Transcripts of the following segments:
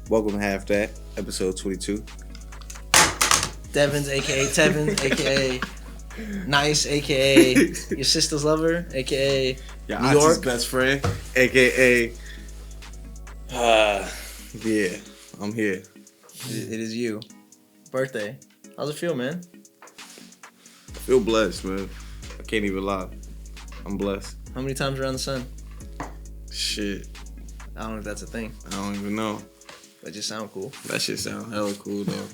Welcome to Half That, episode 22. Devin's, a.k.a. Tevin, a.k.a. Nice, a.k.a. your sister's lover, a.k.a. Your New auntie's York. best friend, a.k.a. Yeah, I'm here. It is you. Birthday. How's it feel, man? I feel blessed, man. I can't even lie. I'm blessed. How many times around the sun? Shit, I don't know if that's a thing. I don't even know. That just sound cool. That shit sound hella cool, though.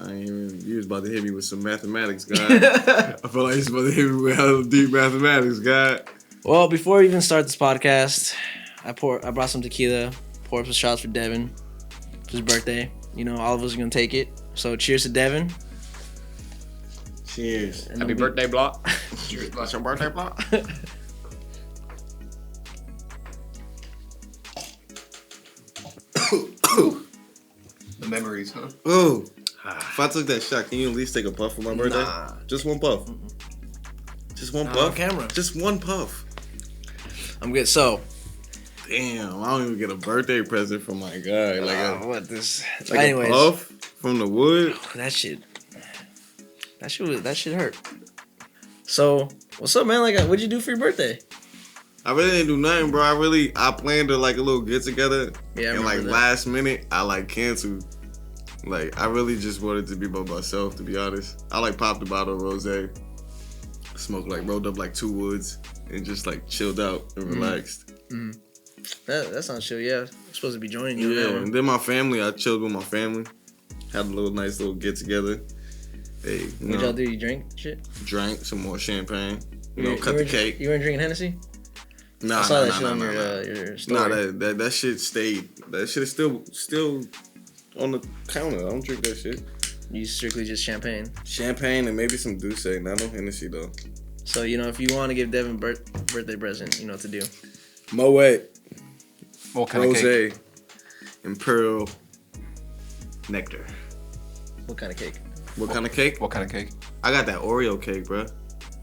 I ain't even, you was about to hit me with some mathematics, guy. I feel like you was about to hit me with hella deep mathematics, guy. Well, before we even start this podcast, I brought some tequila, poured some shots for Devin. It's his birthday. You know, all of us are gonna take it. So cheers to Devin. Cheers. And Happy birthday, Block. Cheers. That's your birthday, block. The memories, huh? Oh, if I took that shot, can you at least take a puff for my birthday? Nah. Just one puff. Just one Not puff. on camera. Just one puff. I'm good. So, Damn, I don't even get a birthday present from my guy. what this? Like Anyways, a puff from the wood. that shit hurt. So, what's up, man? Like, what'd you do for your birthday? I really didn't do nothing, bro. I planned to like a little get together. Yeah, I and like remember that. last minute, I like canceled. Like I really just wanted to be by myself, to be honest. I like popped a bottle of rosé, smoked like rolled up like 2 woods, and just like chilled out and relaxed. That sounds chill. Yeah, I'm supposed to be joining you. Yeah, on that and one. then my family, I chilled with my family, had a little nice little get together. Hey, What'd y'all do? You drink shit? Drank some more champagne. You Cut the cake. You weren't drinking Hennessy? Nah, I saw that nah, shit nah, on nah, your story. Nah, that shit stayed. That shit is still on the counter. I don't drink that shit. You strictly just champagne. Champagne and maybe some Douce. Not no Hennessy though. So, you know, if you want to give Devin birthday present, you know what to do. Moet, What kind of cake? rosé, and pearl nectar. What kind of cake? What kind of cake? What kind of cake? I got that Oreo cake, bro.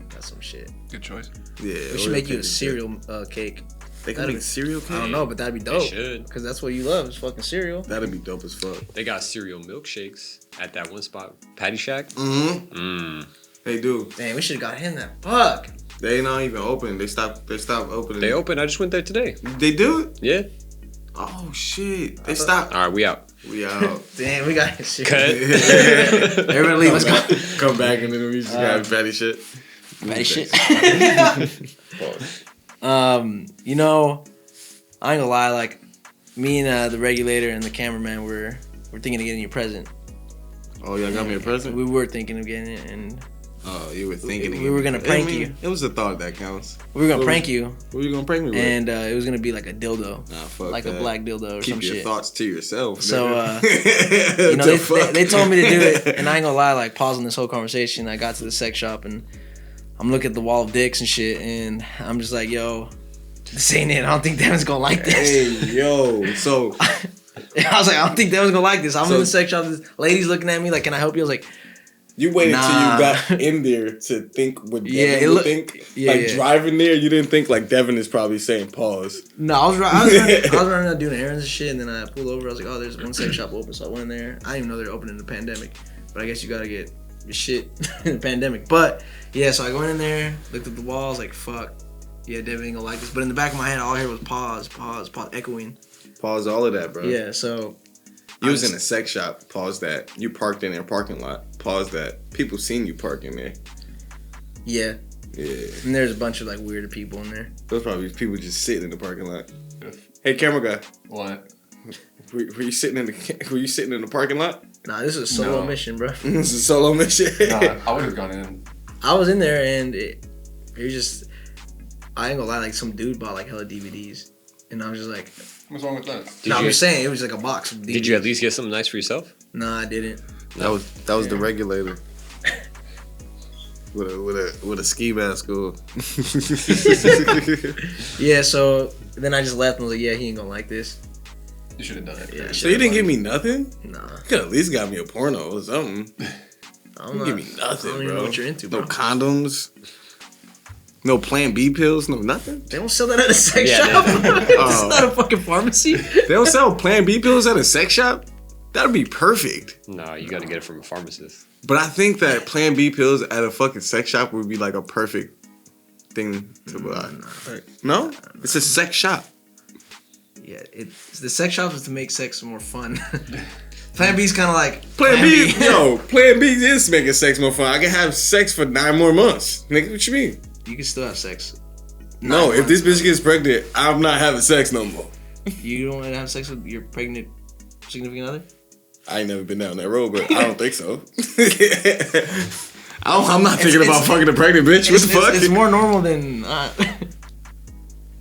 Got some shit. Good choice. Yeah. We should Oreo make you cake a is cereal good. cake. They can That'd make cereal cake. I don't know, but that'd be They dope. should. Because that's what you love is fucking cereal. That'd be dope as fuck. They got cereal milkshakes at that one spot, Patty Shack. Mm-hmm. They do. Dang, we should have got him that. Fuck. They not even open. They stopped opening. They open. I just went there today. They do it? Yeah. Oh shit. They stopped. All right, we out. We out. Damn, we got his shit. Cut. Everybody leave. Let's go. Come back and then we just got fatty shit. Fatty shit. You know, I ain't gonna lie, like, me and the regulator and the cameraman were thinking of getting you a present. Oh, y'all got me a present? We were thinking of getting it, and Oh, you were thinking. We were gonna prank you. It was a thought that counts. we were gonna What prank was- you, What were you gonna prank me with? and it was gonna be like a dildo, Nah, fuck like that. a black dildo or Keep some your shit. thoughts to yourself. So, nigga. You know, The fuck? they told me to do it, and I ain't gonna lie, like, pausing this whole conversation, I got to the sex shop, and I'm looking at the wall of dicks and shit, and I'm just like, yo, this ain't it. I don't think Devin's gonna like this. Hey, yo. So, I was like, I don't think Devin's gonna like this. I'm So- in the sex shop, this lady's looking at me like, can I help you? I was like, you waited till Nah. you got in there to think what Devin Yeah, it would look- think. yeah, like, yeah. driving there, you didn't think, like, Devin is probably saying pause. no, I was running out doing errands and shit, and then I pulled over. I was like, oh, there's one sex shop open, so I went in there. I didn't even know they were open in the pandemic, but I guess you gotta get your shit in the pandemic. But yeah, so I went in there, looked at the wall, I was like, fuck, yeah, Devin ain't gonna like this. But in the back of my head, all I heard was pause, echoing. Pause all of that, bro. Yeah, so You was in a sex shop. Pause that. You parked in their parking lot. Pause that. People seen you park in there. yeah, Yeah. and there's a bunch of like weirder people in there. Those probably people just sitting in the parking lot. Hey, camera guy. What? Were you sitting in the parking lot? Nah, this is a solo No. mission, bro. This is a solo mission. Nah, I would have gone in. I was in there and it was just, I ain't gonna lie, like some dude bought like hella DVDs, and I was just like, What's wrong with that? no, I'm you- just saying it was like a box of DVDs. Did you at least get something nice for yourself? Nah, I didn't. That was the regulator. With a ski mask on. Yeah, so then I just left and was like, yeah, he ain't gonna like this. You should have done it. Yeah, So you didn't give me nothing? Nah, You could at least got me a porno or something. I don't You know. give me nothing, I don't even bro. know what you're into, bro. No condoms. No Plan B pills, no nothing. They don't sell that at a sex Yeah, shop. It's Oh. not a fucking pharmacy. They don't sell Plan B pills at a sex shop? That'd be perfect. No, you got to get it from a pharmacist. But I think that Plan B pills at a fucking sex shop would be like a perfect thing to buy. No? It's a sex shop. Yeah, the sex shop is to make sex more fun. Plan B's kind of like Plan B, Plan B is making sex more fun. I can have sex for 9 more months. Nigga, what you mean? You can still have sex. No, if this bitch gets pregnant, I'm not having sex no more. You don't want to have sex with your pregnant significant other? I ain't never been down that road, but I don't think so. I'm not thinking about fucking a pregnant bitch. What the fuck? It's more normal than.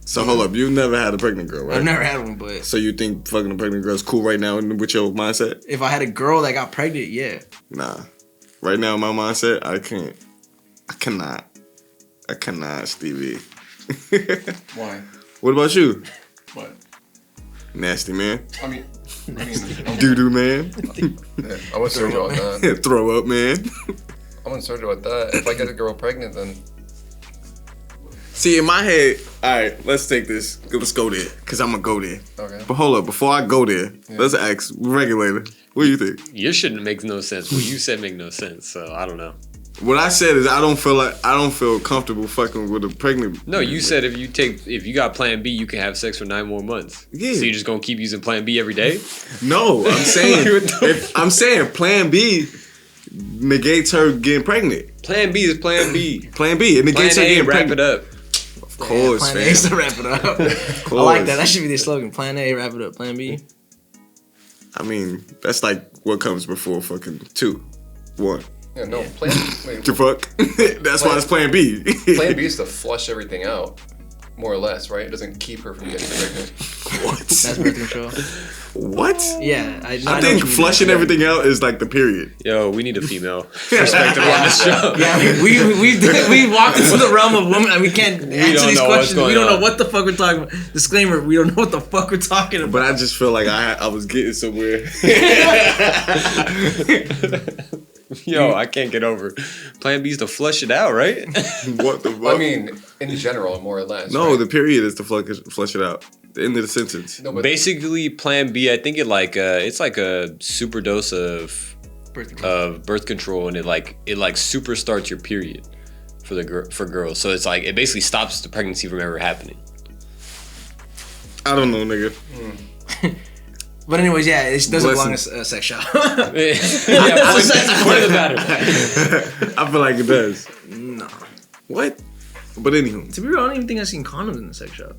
So hold up, you've never had a pregnant girl, right? I've never had one, but So you think fucking a pregnant girl's cool right now with your mindset? if I had a girl that got pregnant, yeah. Nah. Right now, in my mindset, I can't. I cannot, Stevie. Why? What about you? What? Nasty man. I mean, Doo-doo man. Yeah, I wouldn't search about that. Throw up man. I wouldn't search about that. If I get a girl pregnant, then See, in my head, alright, let's take this. Let's go there. Because I'm going to go there. okay. But hold up, before I go there, let's ask regulator. What do you think? Your shit makes no sense. What you said make no sense. So I don't know. What I said is I don't feel comfortable fucking with a pregnant. No, you said if you got Plan B, you can have sex for 9 more months. Yeah. So you're just gonna keep using Plan B every day? No, I'm saying Plan B negates her getting pregnant. Plan B is Plan B. Plan B, it negates Plan her A, getting wrap pregnant. it up. Of course, Plan fam. A is to wrap it up. I like that. That should be the slogan. Plan A, wrap it up. Plan B. I mean, that's like what comes before fucking 2, 1. Yeah, no. Plan. Wait, The fuck? That's why it's Plan B. Plan B is to flush everything out, more or less, right? It doesn't keep her from getting pregnant. What? That's birth control. What? Yeah, I know think what you mean. flushing everything out is like the period. Yo, we need a female perspective on this show. Yeah, we walked into the realm of women and we can't answer don't these know what's questions. We going don't know on. what the fuck we're talking about. Disclaimer: we don't know what the fuck we're talking about. But I just feel like I was getting somewhere. Yo, I can't get over it. Plan B is to flush it out, right? What the fuck? I mean, in general, more or less. no, right? the period is to flush it out. The end of the sentence. No, but Basically, Plan B, I think it's like a super dose of birth control. birth control, and it super starts your period for girls. So it's like it basically stops the pregnancy from ever happening. I don't know, nigga. But anyways, yeah, it doesn't belong Listen. in a sex shop. Yeah, point the matter. I feel like it does. No. What? But anywho. To be real, I don't even think I've seen condoms in the sex shop.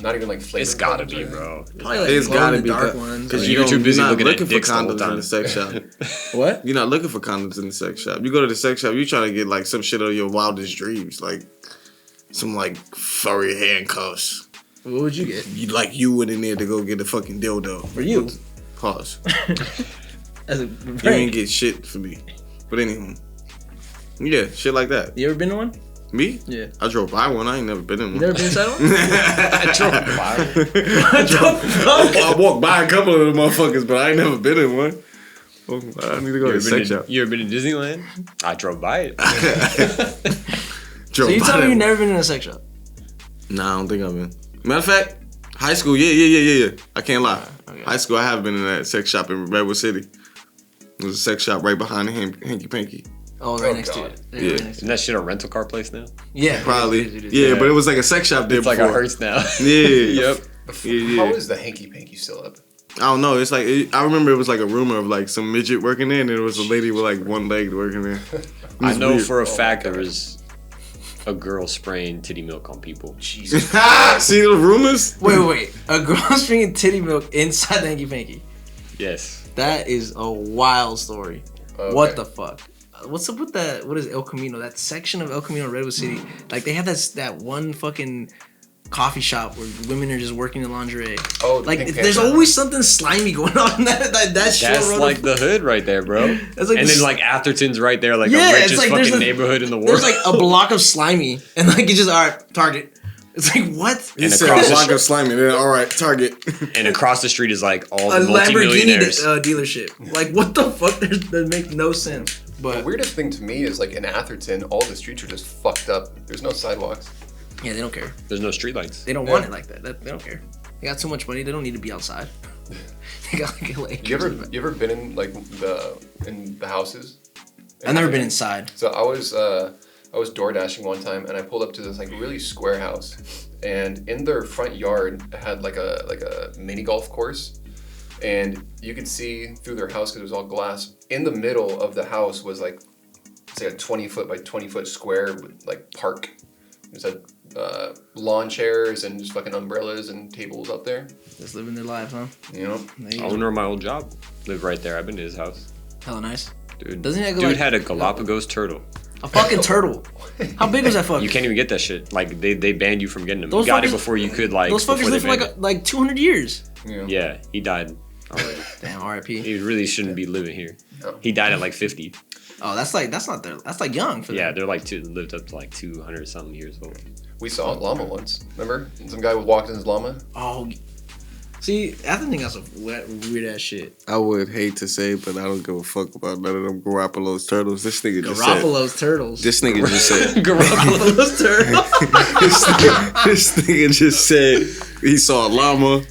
not even like flavored. It's gotta condoms, be, right? bro. Probably like It's gotta be dark that- ones. Because You're too busy not looking at looking for dicks the whole condoms in time. the sex shop. What? You're not looking for condoms in the sex shop. You go to the sex shop, you trying to get like some shit out of your wildest dreams, like some like furry handcuffs. What would you get? You went in there to go get a fucking dildo. For you? Pause. As a You didn't prank. get shit for me. But anywho. Yeah, shit like that. You ever been to one? Me? Yeah. I drove by one. I ain't never been in You one. never been inside one? I drove by. I walked by a couple of them motherfuckers, but I ain't never been in one. Oh, I need to go to the sex shop. You ever been to Disneyland? I drove by it. So you tell me you've never been in a sex shop? Nah, I don't think I've been. Matter of fact, high school, yeah. I can't lie. Okay. High school, I have been in that sex shop in Redwood City. There's a sex shop right behind the Hanky Panky. Oh, right Oh, next to God. it. Yeah. Right next to Isn't that shit a rental car place now? it. Yeah. Probably. it is. Yeah, but it was like a sex shop there It's like before. a Hertz now. Yeah. Yep. Yeah. How is the hanky panky still up? I don't know. It's like I remember it was like a rumor of like some midget working there, and there was a lady with like one leg working there. It I was know weird. for a Oh my fact there God. was a girl spraying titty milk on people. Jesus. See the rumors? Wait. A girl drinking titty milk inside the hanky panky. Yes. That is a wild story. Okay. What the fuck? What's up with that? What is El Camino? That section of El Camino in Redwood City. Like they have that one fucking coffee shop where women are just working in lingerie. Oh, the Like Pink there's Panther. always something slimy going on in that short That's road. like the hood right there, bro. That's like and the- then like Atherton's right there, like Yeah, the it's richest like there's fucking a- neighborhood in the world. There's like a block of slimy, and like it's just alright, Target. It's like what? He And said across the block street- of slimy. Then all right, Target. and across the street is like all A the Lamborghini multimillionaires. dealership. Like what the fuck? That makes no sense. The But weirdest thing to me is like in Atherton, all the streets are just fucked up. There's no sidewalks. yeah, they don't care. There's no streetlights. They don't want it like that. They don't care. They got so much money. They don't need to be outside. They got like You ever been in like the houses? I've never been inside. So I was door dashing one time, and I pulled up to this like really square house, and in their front yard it had like a mini golf course, and you could see through their house because it was all glass. In the middle of the house was like it's like a 20-foot by 20-foot square with like park. There's lawn chairs and just fucking umbrellas and tables up there. Just living their life, huh? You know, Owner of my old job lived right there. I've been to his house. Hella nice. Dude, Doesn't he dude had a Galapagos turtle. a fucking turtle? How big was that fucker? You can't even get that shit. Like they banned you from getting them. Those You got it fuckers- before you could like. Those fuckers before they lived for banned like 200 years. Yeah, he died. Damn, R.I.P. He really shouldn't be living here. No. He died at like 50. Oh, that's like young for them. Yeah, they're like lived up to like 200 something years old. we saw a llama once. Remember? Some guy walked in his llama. Oh, see, I think that's some weird ass shit. I would hate to say, but I don't give a fuck about none of them Garoppolo's turtles. This nigga just said. Garoppolo's turtles. This nigga just said. Garoppolo's turtles. This nigga just said he saw a llama.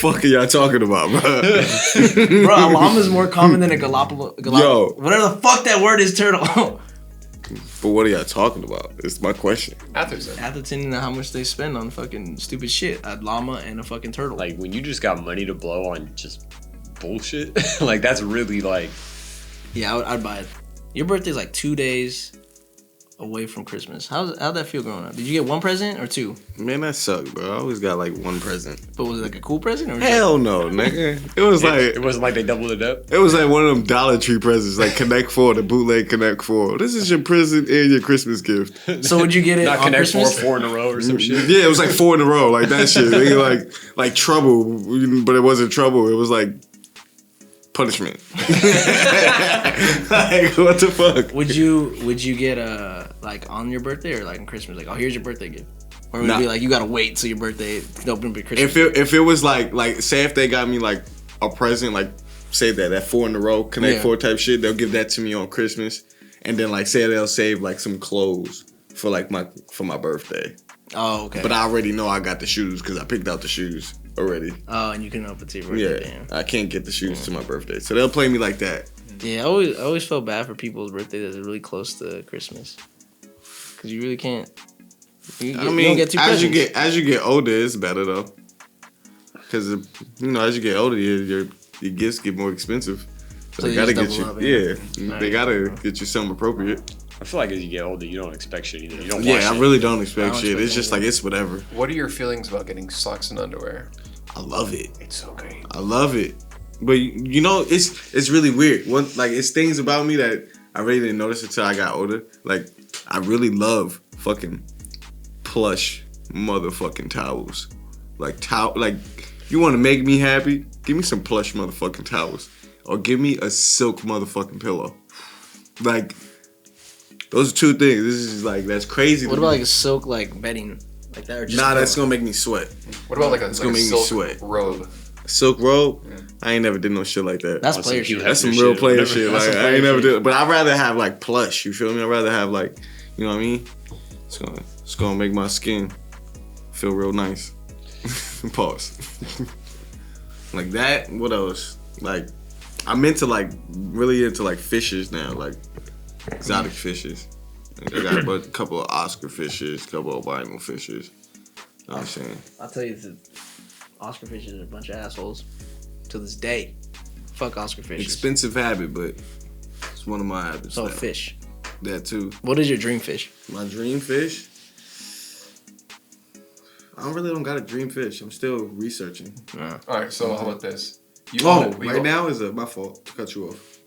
Fuck are y'all talking about, bro? Bro, a llama is more common than a Yo. whatever the fuck that word is, turtle. But what are y'all talking about? It's my question. Atherton. Atherton and how much they spend on fucking stupid shit. A llama and a fucking turtle. Like when you just got money to blow on just bullshit, like that's really like. Yeah, I'd buy it. Your birthday's like 2 days away from Christmas. How'd that feel growing up? Did you get one present or two? Man, that sucked, bro. I always got like one present. But was it like a cool present or was it Hell no, nigga. It was like It wasn't like they doubled it up. it was like one of them Dollar Tree presents, like Connect Four, the bootleg Connect Four. This is your present and your Christmas gift. So would you get it Not on Connect Christmas? four in a row or some shit. Yeah, it was like 4 in a row, like that shit. Nigga, like trouble, but it wasn't trouble. It was like punishment. Like what the fuck? Would you get like on your birthday or like on Christmas? Like, oh, here's your birthday gift. Or would it Nah. be like you gotta wait till your birthday to open up your Christmas? If it was like say if they got me like a present, like say that 4 in a row Connect Yeah. 4 type shit, they'll give that to me on Christmas, and then like say they'll save like some clothes for like my birthday. Oh, okay. But I already know I got the shoes because I picked out the shoes already. Oh, and you can open to your Yeah, birthday. Damn. I can't get the shoes to my birthday, so they'll play me like that. Yeah, I always felt bad for people's birthday that's really close to Christmas, because you really can't. You I don't mean, get two as presents. you get older, it's better though, because as you get older, your gifts get more expensive. So So they you gotta just get you. double up, Yeah, they gotta get you something appropriate. I feel like as you get older, you don't expect shit either. You don't want Yeah, shit. I really don't expect I don't shit. expect It's just like it's whatever. What are your feelings about getting socks and underwear? I love it. It's so great. I love it. But you know, it's really weird. It's things about me that I really didn't notice until I got older. Like I really love fucking plush motherfucking towels. Like you want to make me happy? Give me some plush motherfucking towels, or give me a silk motherfucking pillow. Like those are two things. This is like that's crazy. What to about me. like a silk like bedding, like that? Or just Nah, a that's pillow? gonna make me sweat. What about like a gonna make me silk sweat. robe? Silk robe? I ain't never did no shit like that. That's On player some shit. That's some Shit, real player whatever. shit. That's Like some I ain't player never shit. did, but I'd rather have like plush. You feel me? I'd rather have like, you know what I mean? It's gonna make my skin feel real nice. Pause. Like that. What else? Like I'm into like really into like fishes now, like exotic fishes. I got a couple of Oscar fishes, couple of albino fishes. You know what I'm saying? I'll tell you, the Oscar fishes are a bunch of assholes. To this day, fuck Oscar fishes. Expensive habit, but it's one of my habits. So now. fish. That too. What is your dream fish? My dream fish? I really don't got a dream fish. I'm still researching. All right, so how about this? You Oh, want it right now is my fault to cut you off.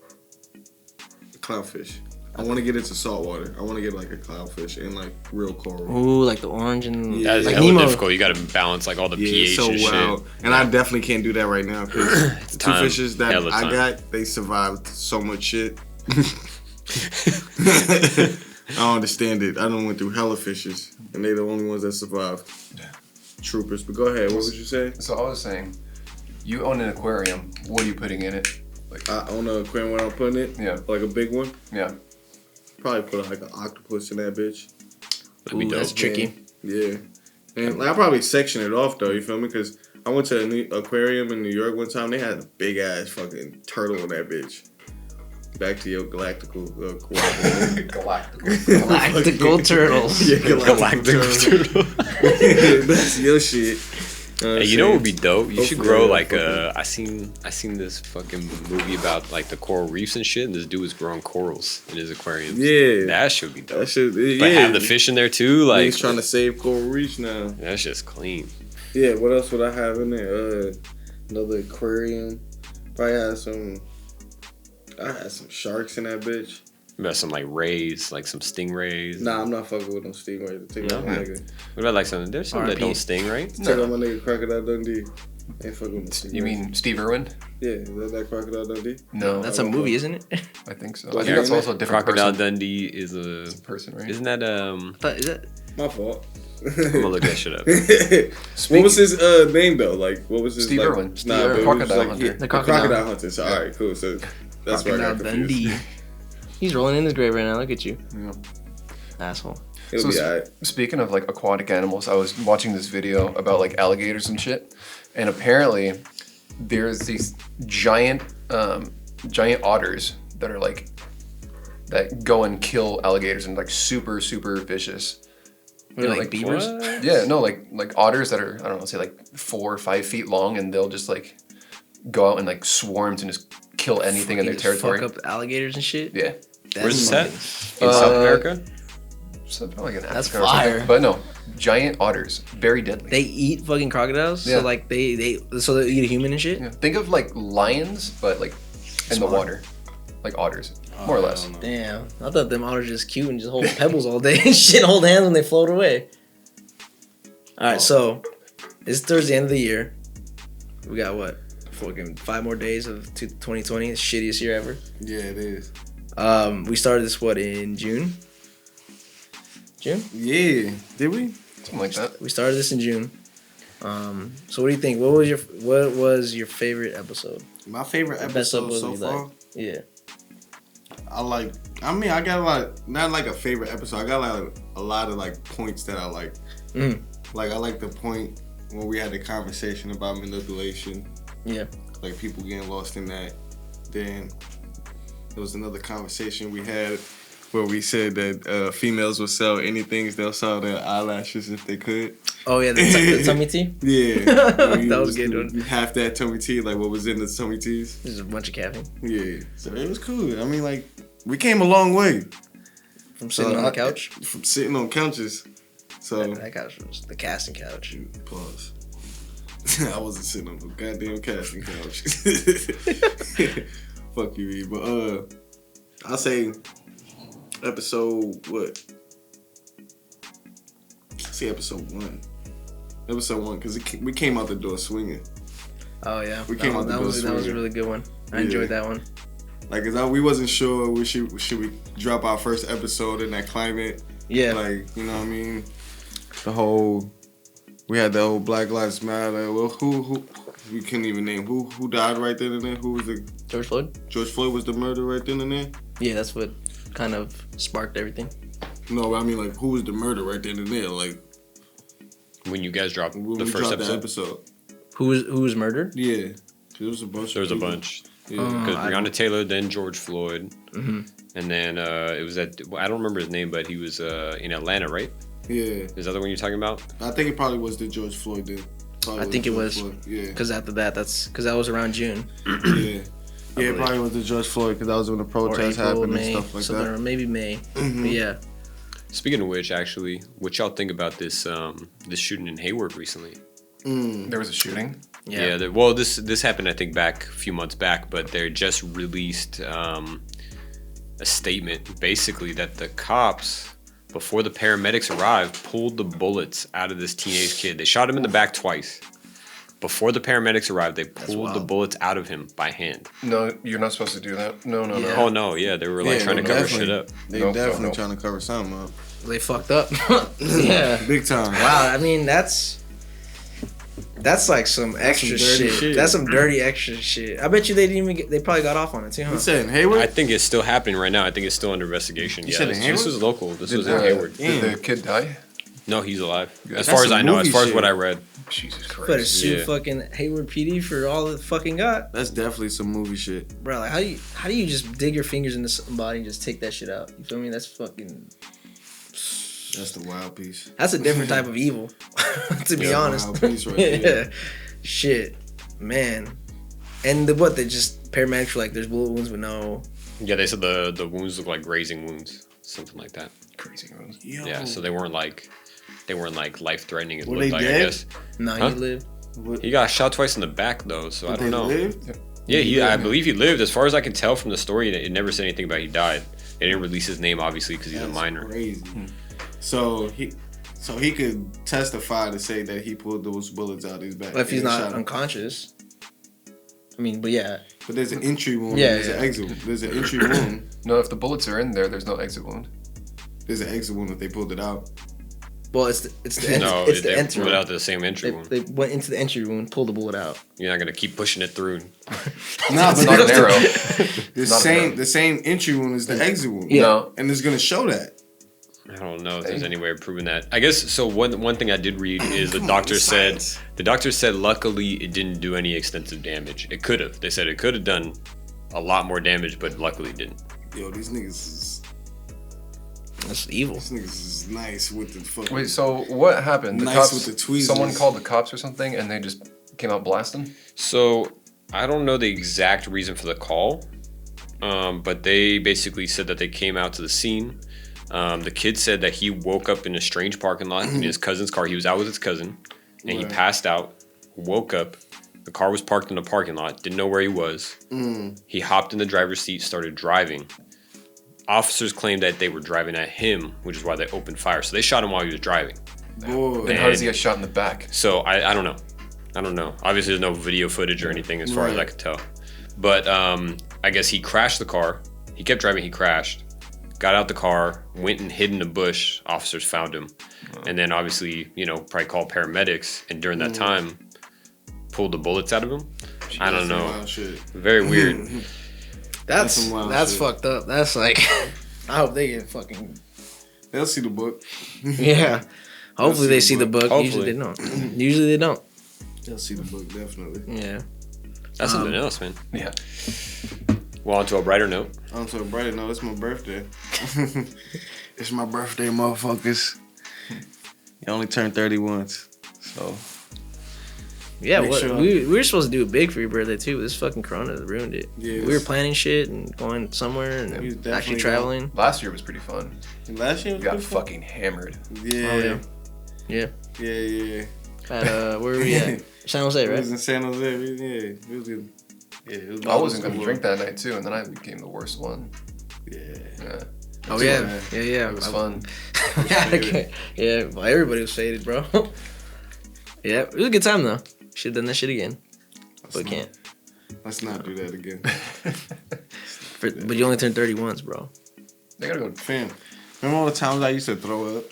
Clownfish. I want to get into saltwater. I want to get like a clownfish and like real coral. Ooh, like the orange and Yeah. That is like hella Nemo. difficult. You got to balance like all the Yeah, pH it's so and wild. shit. And I definitely can't do that right now because the two time. fishes that Hella I time. got, they survived so much shit. I don't understand it. I done went through hella fishes, and they the only ones that survived. Troopers. But go ahead. What would you say? So I was saying, you own an aquarium. What are you putting in it? Like, On the aquarium where I'm putting it. Yeah. Like a big one. yeah. Probably put like an octopus in that bitch. That'd be Ooh, dope. that's tricky. Yeah. And like, I probably section it off though. You feel me? Because I went to an aquarium in New York one time. They had a big ass fucking turtle in that bitch. Back to your galactical cooperative. Galactical turtles. Yeah, Galactic turtle. turtle. That's your shit. Hey, you know what would be dope? You should Hopefully, grow yeah, like hopefully. I seen this fucking movie about like the coral reefs and shit, and this dude was growing corals in his aquarium. Yeah. That should be dope. That shit. Yeah. But have the fish in there too, like He's trying to save coral reefs now. that's just clean. Yeah. What else would I have in there? Another aquarium. Probably had some. I had some sharks in that bitch. About some like rays, like some stingrays. Nah, I'm not fucking with no stingrays. Take No? out my nigga. What about like some? There's some that RP. don't sting, right? Take out my nigga Crocodile Dundee. Ain't fucking with no stingrays. You mean Steve Irwin? Yeah, is that Crocodile Dundee? No, That's a movie, isn't it? I think so. Well, I think that's yeah, also a different Crocodile person. Dundee is a. Person, right? Isn't that But is that? My fault. I'm gonna look that shit up. What was his name though? Like, what was his Steve like, Irwin. Nah, Steve but it was Crocodile like, Hunter. yeah, The Crocodile. Hunter. So, all right, cool. So that's where I Crocodile got confused. Dundee. He's rolling in his grave right now. Look at you, Yeah. asshole. It'll be So alright. Speaking of like aquatic animals, I was watching this video about like alligators and shit, and apparently there's these giant otters that are like that go and kill alligators and like super vicious. What, like beavers? What? Yeah, no, like otters that are I don't know, say like 4 or 5 feet long, and they'll just like go out and like swarms and just kill anything in their Fucking just territory. Fuck up alligators and shit. Yeah, Where's this at? fucking- In South America? so probably like an That's Africa or something. fire. But no, giant otters, very deadly. They eat fucking crocodiles. Yeah. So like they eat a human and shit. Yeah. Think of like lions, but like in the Smart. water, like otters, more or less. Damn, I thought them otters just cute and just hold pebbles all day and shit, hold hands when they float away. All right, so it's towards the end of the year. We got what? Fucking 5 more days of 2020, the shittiest year ever. Yeah, it is. We started this in June. June? Yeah, did we? Something like that. We started this in June. So what do you think? What was your favorite episode? My favorite Best episode episode so you far. like? Yeah. I got a lot. Not like a favorite episode. I got like a lot of like points that I like. Mm. Like I like the point when we had the conversation about manipulation. Yeah. Like people getting lost in that. Then there was another conversation we had where we said that females will sell anything. They'll sell their eyelashes if they could. Oh yeah, the tummy tea. Yeah. That was a good one. Half that tummy tea, like what was in the tummy teas. This is a bunch of caffeine Yeah. So it was cool. I mean, like, we came a long way. from sitting on the couch. From sitting on couches. So, That couch was the casting couch. pause. I wasn't sitting on the goddamn casting couch. Fuck you, E. But, I'll say episode, what? I'll say episode 1. Episode 1, because we came out the door swinging. Oh yeah, We came out the that door was a swinging. really good one. I Yeah. enjoyed that one. Like, cause we wasn't sure should we drop our first episode in that climate. Yeah. Like, you know what I mean? We had the whole Black Lives Matter. Well, who we couldn't even name who died right then and there. Who was the George Floyd. George Floyd was the murder right then and there? Yeah, that's what kind of sparked everything. No, I mean like who was the murder right then and there? Like When you guys dropped when the we first dropped episode? the episode. Who was murdered? Yeah, there was a bunch. There was a of people. bunch. Yeah. Because I Breonna Taylor, then George Floyd, Mm-hmm. and then it was I don't remember his name, but he was in Atlanta, right? Yeah, Is that the one you're talking about? I think it probably was the George Floyd. Then. Probably I think it George was. Floyd. Yeah. Because after that, because that was around June Yeah, it probably was the George Floyd because that was when the or protests April, happened May, and stuff like something, that. or maybe May. Mhm. But yeah. Speaking of which, actually, what y'all think about this this shooting in Hayward recently? There was a shooting. Yeah. Well, this happened I think back a few months back, but they just released a statement basically that the cops, before the paramedics arrived, pulled the bullets out of this teenage kid. They shot him in the back twice. Before the paramedics arrived, they pulled the wild. bullets out of him by hand. No, you're not supposed to do that. No. Yeah. Oh no, yeah, they were like Yeah, trying to no, cover definitely. shit up. They Nope, definitely nope. trying to cover something up. They fucked up. Yeah. Big time. Wow. I mean, that's. That's like some extra some dirty shit. shit. That's some dirty extra shit. I bet you they didn't even get. They probably got off on it too, huh? You said in Hayward? I think it's still happening right now. I think it's still under investigation. You said in this Hayward? was local. This was in Uh, Hayward. Did the kid die? No, he's alive. As That's far as some I know, as movie far as shit. what I read. Jesus Better Christ. sue Yeah. fucking Hayward PD for all it fucking got, That's definitely some movie shit. bro. Like how do you just dig your fingers into somebody and just take that shit out? You feel me? That's fucking. That's the wild piece. That's a different type of evil, to be Yeah, honest. wild piece right there. Shit, man. And they just paramedics were like, there's bullet wounds with no. Yeah, they said the wounds look like grazing wounds, something like that. Crazy. Yo. Yeah, so they weren't like life threatening. It Were looked they like dead? I guess No, Huh? he lived. What, he got shot twice in the back though. So I but don't they know. lived? Yeah, I believe he lived. As far as I can tell from the story, it never said anything about he died. They didn't release his name obviously because he's a That's minor. Crazy. So he could testify to say that he pulled those bullets out of his back. But if he's and not shot him. unconscious, I mean, but yeah, But there's an entry wound. Yeah, and there's yeah. an exit. There's an entry wound. No, if the bullets are in there, there's no exit wound. There's an exit wound if they pulled it out. well, it's the No, it's the they entry. pulled out the same entry They, wound. they went into the entry room, pulled the bullet out. You're not gonna keep pushing it through. Nah, It's not an arrow. The Not an arrow. the same entry wound is the exit wound. Yeah. No. And it's gonna show that. I don't know if there's any way of proving that. I guess so. One thing I did read is the doctor it's said science. luckily it didn't do any extensive damage. It could have. They said it could have done a lot more damage, but luckily it didn't. Yo, these niggas That's evil. is nice with the fucking. Wait, so what happened? The Nice cops, with the tweezers. someone called the cops or something, and they just came out blasting? So I don't know the exact reason for the call, but they basically said that they came out to the scene. The kid said that he woke up in a strange parking lot in his cousin's car. He was out with his cousin, and he Right. passed out, woke up. The car was parked in the parking lot, didn't know where he was. He hopped in the driver's seat, started driving. Officers claimed that they were driving at him, which is why they opened fire. So they shot him while he was driving. Boy. Then how does he get shot in the back? So I don't know. I don't know. Obviously, there's no video footage or anything as far as I Right. could tell. But I guess he crashed the car. He kept driving. He crashed. Got out the car, went and hid in a bush. Officers found him. And then obviously, probably called paramedics. And during that time, pulled the bullets out of him. I don't That's some know. wild shit. Very weird. That's some wild that's shit. fucked up. That's like, I hope they get fucking They'll see the book. yeah. Hopefully they see the book. Hopefully. Usually they don't. Usually they don't. They'll see the book definitely. Yeah. That's something else, man. Yeah. Well, on to a brighter note. On to a brighter note, it's my birthday. It's my birthday, motherfuckers. You only turn 30 once, so Yeah, Make sure- we were supposed to do it big for your birthday too, but this fucking corona ruined it. Yes. We were planning shit and going somewhere We was and definitely actually traveling. Last year was pretty fun. last year We was got good fun. fucking hammered. Yeah. Oh, yeah. Yeah. Yeah. At where were we at? San Jose, It right? was in San Jose. It was good. Yeah, it was I wasn't gonna drink that night too, and then I became the worst one. Yeah. Yeah. Oh Yeah. yeah. It was fun. Okay. Yeah, well, everybody was faded, bro. Yeah, it was a good time though. Should have done that shit again, but can't. Let's not do that again. But you only turned 30 once, bro. They gotta go. Fam, remember all the times I used to throw up?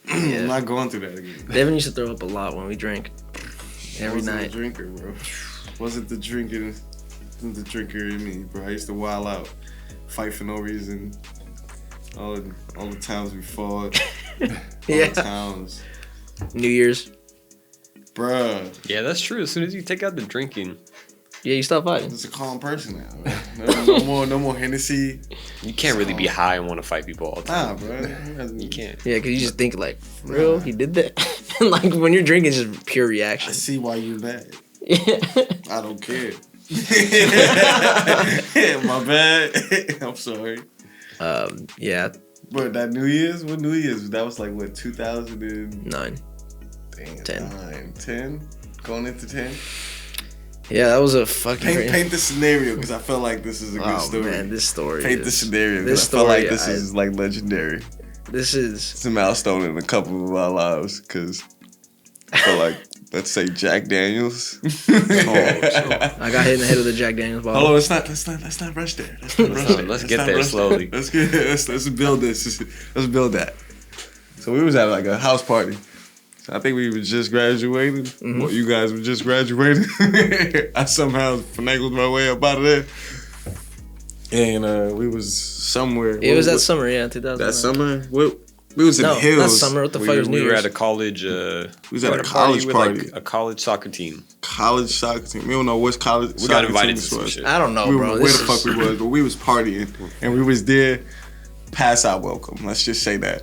I'm not going through that again. Devin used to throw up a lot when we drank. Every I wasn't night. a drinker, bro. Wasn't the drinker in me, bro. I used to wild out, fight for no reason. All the times we fought. All Yeah. the times. New Year's. Bruh. Yeah, that's true. As soon as you take out the drinking, Yeah, you stopped fighting. Just a calm person now, man. No more Hennessy. you can't really be high and want to fight people all the time. Nah, bro. You can't. Yeah, because you just think like, for real, he did that. Like when you're drinking, it's just pure I reaction. see why you mad. Yeah. I don't care. My bad. I'm sorry. Yeah, But that New Year's? What New Year's? That was like, what, 2009? 9. 10? Going into 10? Yeah, that was a fucking. Paint the scenario, because I felt like this is a good Oh story. man, this story. Paint the is- scenario, this because I felt like story, this I- is like legendary. This is. It's a milestone in a couple of our lives, because I feel like, let's say Jack Daniels. I got hit in the head with a Jack Daniels bottle. Hold on, let's not rush there. Let's not rush there. Let's get not there rush slowly. Let's build this. Let's build that. So we was at like a house party, I think we were just graduated. Well, you guys were just graduated. I somehow finagled my way up out of there. And we was somewhere. It was that summer, yeah, 2000. That summer? We was in the hills. Not summer. What the fuck was New We were Year's? at a college. We was at a college with, party. like, a college soccer team. College soccer team. We don't know which college We got soccer invited team to this some was. shit. I don't know, We bro. were where the fuck we was, but we was partying. And we was there past our welcome. Let's just say that.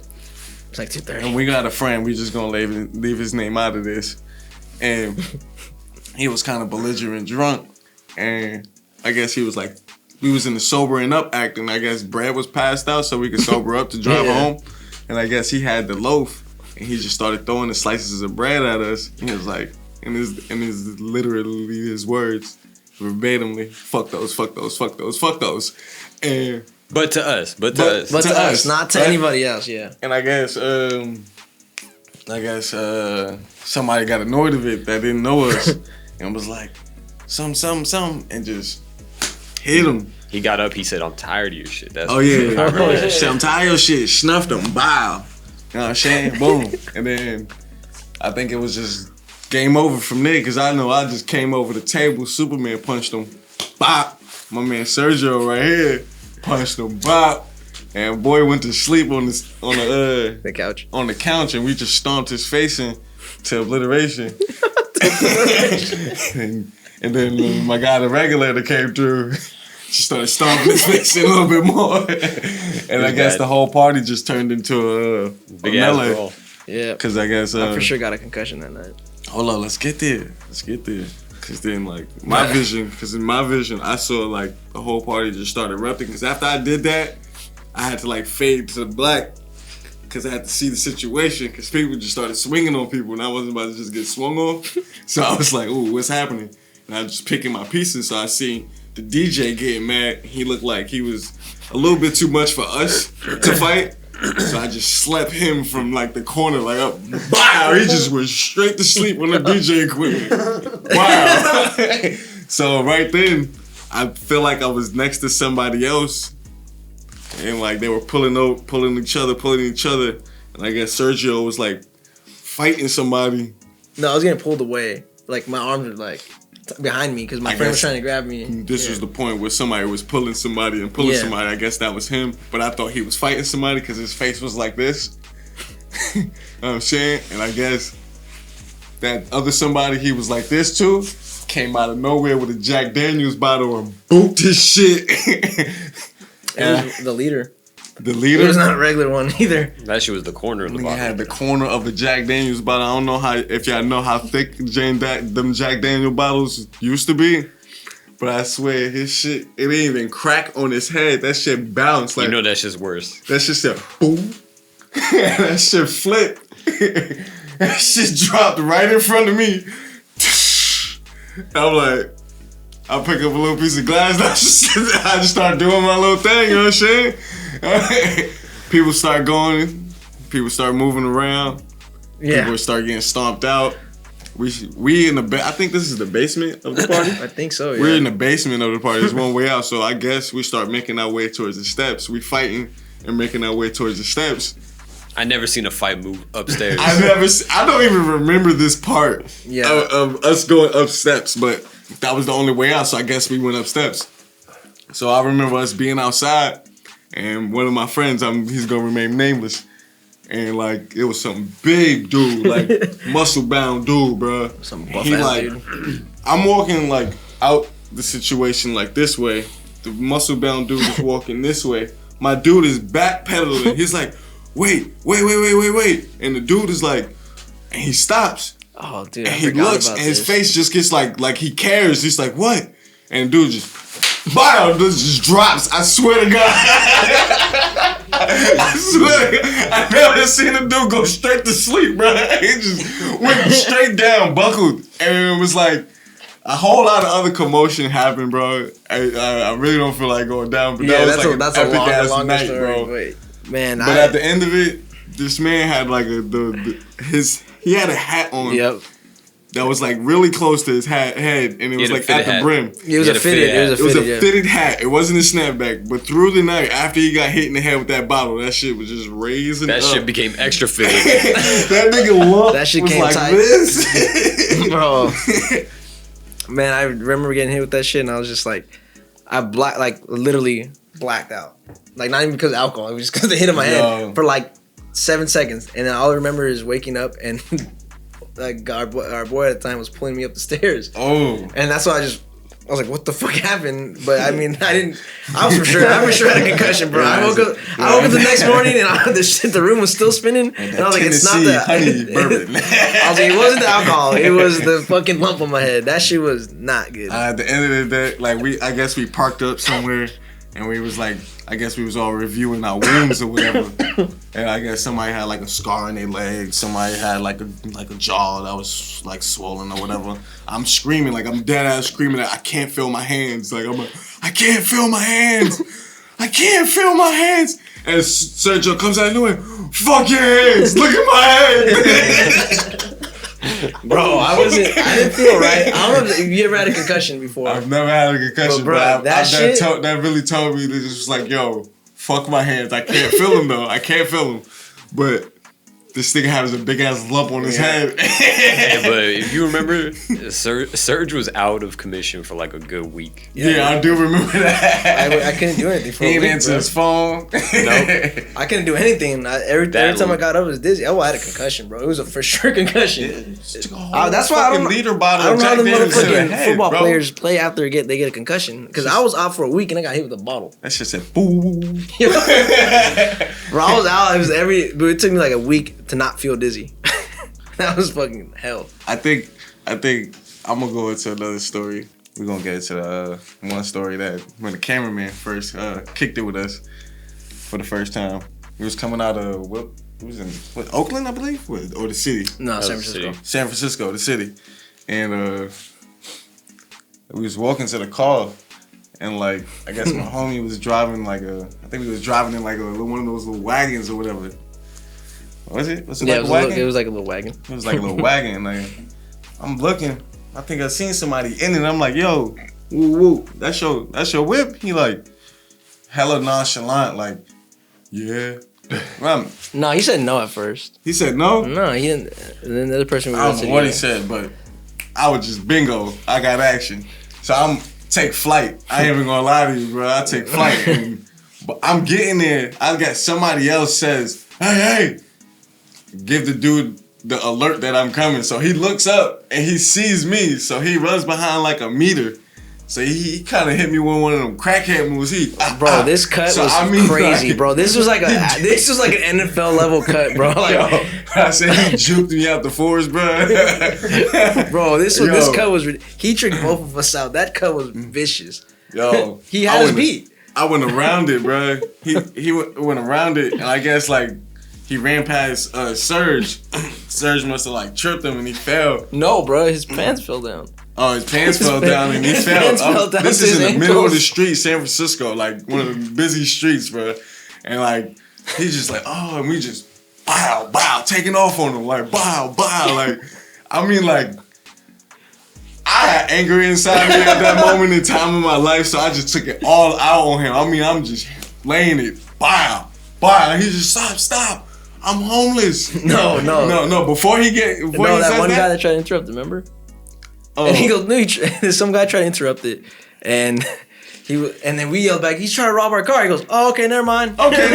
It's like 2:30. And we got a friend. We just gonna leave his name out of this. And he was kind of belligerent drunk. And I guess he was like, we was in the sobering up act. And I guess Brad was passed out so we could sober up to drive home. And I guess he had the loaf. And he just started throwing the slices of bread at us. He was like, and his literally his words, verbatimly, fuck those, fuck those, fuck those, fuck those. And But to us. But to us, not to anybody else, yeah. And I guess somebody got annoyed of it that didn't know us and was like, some, and just hit him. He got up. He said, "I'm tired of your shit." That's Oh yeah, I'm tired of your shit. Snuffed him, bow. You know what I'm saying? Boom. And then I think it was just game over from there because I know I just came over the table. Superman punched him. Bop. My man Sergio right here punched him. Bop. And boy went to sleep on The couch. on the couch, and we just stomped his face in to obliteration. and then when my guy the regulator came through, she started stomping his face in a little bit more. And I guess the whole party just turned into a big ass melee. brawl. Yeah. Because I guess I for sure got a concussion that night. hold on, let's get there. Cause then like in my vision, I saw like the whole party just started erupting. Cause after I did that, I had to like fade to the black. Cause I had to see the situation. Cause people just started swinging on people, and I wasn't about to just get swung on. So I was like, "Ooh, what's happening?" And I was just picking my pieces. So I seen the DJ getting mad. He looked like he was a little bit too much for us to fight. So I just slept him from like the corner, like up. Wow! He just went straight to sleep on the DJ equipment. Wow! So right then, I feel like I was next to somebody else, and like they were pulling each other, and I guess Sergio was like fighting somebody. No, I was getting pulled away. Like my arms were like behind me because my friend was trying to grab me. This was the point where somebody was pulling somebody. I guess that was him, but I thought he was fighting somebody because his face was like this. You know what I'm saying? And I guess that other somebody, he was like this too, came out of nowhere with a Jack Daniels bottle and booped his shit. It was the leader. The leader? It was not a regular one either. That shit was the corner of the He bottle. had the corner of a Jack Daniels bottle. I don't know if y'all know how thick them Jack Daniel bottles used to be, but I swear his shit, it didn't even crack on his head. That shit bounced like. You know that shit's worse. That shit said boom. That shit flipped. That shit dropped right in front of me. I'm like, I pick up a little piece of glass. I just start doing my little thing. You know what I'm saying? People start going. People start moving around. Yeah. People start getting stomped out. We in the I think this is the basement of the party. I think so, yeah. We're in the basement of the party. There's one way out. So I guess we start making our way towards the steps. We fighting and making our way towards the steps. I never seen a fight move upstairs. I don't even remember this part of us going up steps, but that was the only way out. So I guess we went up steps. So I remember us being outside, and one of my friends, he's gonna remain nameless, and like it was some big dude, like muscle bound dude, bro. Some buff ass dude. I'm walking like out the situation like this way. The muscle bound dude is walking this way. My dude is backpedaling. He's like, wait. And the dude is like, and he stops. Oh, dude, and he looks, and his face just gets like he cares. He's like, what? And the dude just drops. I swear to God. I swear. I never seen a dude go straight to sleep, bro. He just went straight down, buckled. And it was like a whole lot of other commotion happened, bro. I really don't feel like going down, but that was like an epic ass night, story, bro. Wait, man. But at the end of it, this man had like he had a hat on. Yep. that was like really close to his head, and it was had a like at fitted the hat. brim. It was He a had a fitted. fitted It was a It was fitted. a fitted hat. It wasn't a snapback. But through the night, after he got hit in the head with that bottle, that shit was just raising That up. shit became extra fitted. That nigga lump That shit was came like tight. this. Bro, man, I remember getting hit with that shit, and I was just like, literally blacked out. Like, not even because of alcohol, it was just because they hit in my head for like 7 seconds, and then all I remember is waking up and like our boy at the time was pulling me up the stairs. Oh. And that's why I was like, what the fuck happened? I was for sure I had a concussion, bro. I woke up the next morning and the room was still spinning. And I was like, it's not the honey bourbon. I was like, it wasn't the alcohol. It was the fucking lump on my head. That shit was not good. At the end of the day, like I guess we parked up somewhere, and we was like, I guess we was all reviewing our wounds or whatever. And I guess somebody had like a scar on their leg. Somebody had like a jaw that was like swollen or whatever. I'm screaming, like I'm dead ass screaming that I can't feel my hands. Like I can't feel my hands. I can't feel my hands. And Sergio comes out doing, fuck your hands. Look at my hands. Bro, I didn't feel right. I don't know if you ever had a concussion before. I've never had a concussion, But, bro, that really told me that it was like, yo, fuck my hands. I can't feel them though. I can't feel them. But this nigga has a big ass lump on his head. Yeah, but if you remember, Serge was out of commission for like a good week. Yeah, I do remember that. I couldn't do anything for He a didn't week, answer bro. his phone. Nope. I couldn't do anything. Every time I got up, it was dizzy. Oh, I had a concussion, bro. It was a for sure concussion. That's why I don't liter bottle. I don't know how the Jack Daniels to the motherfucking head, football bro. players play after they get a concussion. Because I was out for a week and I got hit with a bottle. That shit said boo. Bro, I was out. But it took me like a week to not feel dizzy. That was fucking hell. I think I'm gonna go into another story. We're gonna get into the one story that when the cameraman first kicked it with us for the first time. We was coming out of Oakland, I believe, or the city. No, San the Francisco. city. San Francisco, the city, and we was walking to the car, and like I guess my homie was driving I think he was driving in like one of those little wagons or whatever. Was it? Was it Yeah, like a wagon? it was like a little wagon. It was like a little wagon. Like I'm looking, I think I seen somebody in it. I'm like, yo, woo woo, that's your whip. He like hella nonchalant, like, yeah. No, he said no at first. He said no. No, he didn't. And then the other person I don't know what he said, but I was just bingo. I got action. So I'm take flight. I ain't even gonna lie to you, bro. I take flight. But I'm getting there. I got somebody else says, hey, give the dude the alert that I'm coming. So he looks up and he sees me. So he runs behind like a meter. So he kind of hit me with one of them crackhead moves. Bro, this cut was crazy, bro. This was like an NFL level cut, bro. Like, yo, I said he juked me out the forest, bro. Bro, this cut was. He tricked both of us out. That cut was vicious. Yo, He had us beat. I went around it, bro. He went around it, and I guess like he ran past Serge. Serge must have like tripped him, and he fell. No, bro, his pants fell down. Oh, his pants fell down and he His fell. pants fell down This to is in his the middle of the ankles. street, San Francisco, like one of the busy streets, bro. And like he's just like, oh, and we just bow, taking off on him, like bow, like I mean, like I had anger inside me at that moment in time in my life, so I just took it all out on him. I mean, I'm just laying it, bow, and he just stop. I'm homeless. No. Before he says That one guy that tried to interrupt, remember? Oh. And he goes, no, some guy tried to interrupt it, and then we yelled back, he's trying to rob our car. He goes, oh, okay, never mind. Okay,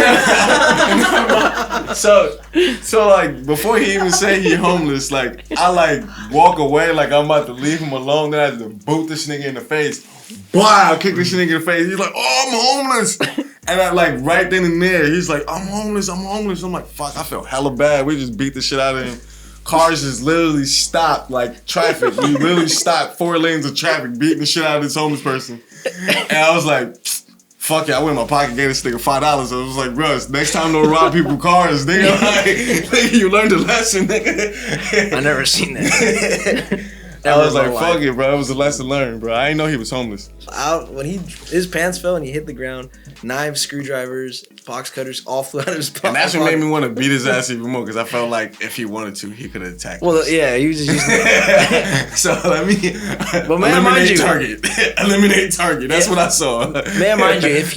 so like before he even say he homeless, like I like walk away like I'm about to leave him alone. Then I had to boot this nigga in the face. Wow, kick this nigga in the face. He's like, oh, I'm homeless. And I like right then and there, he's like, I'm homeless. I'm like, fuck, I felt hella bad. We just beat the shit out of him. Cars just literally stopped like traffic. We literally stopped 4 lanes of traffic, beating the shit out of this homeless person. And I was like, fuck it. I went in my pocket, gave this nigga $5. I was like, Russ, next time don't rob people cars, nigga. Like, you learned a lesson, nigga. I never seen that. I was Ever in like, my fuck life. it, bro. It was a lesson learned, bro. I didn't know he was homeless. When his pants fell and he hit the ground, knives, screwdrivers, box cutters all flew out of his pocket. And that's what made me want to beat his ass even more because I felt like if he wanted to, he could have attacked Well, us. yeah, he was just using So let me But man, mind you- target. Eliminate target. That's what I saw. Man, mind you, if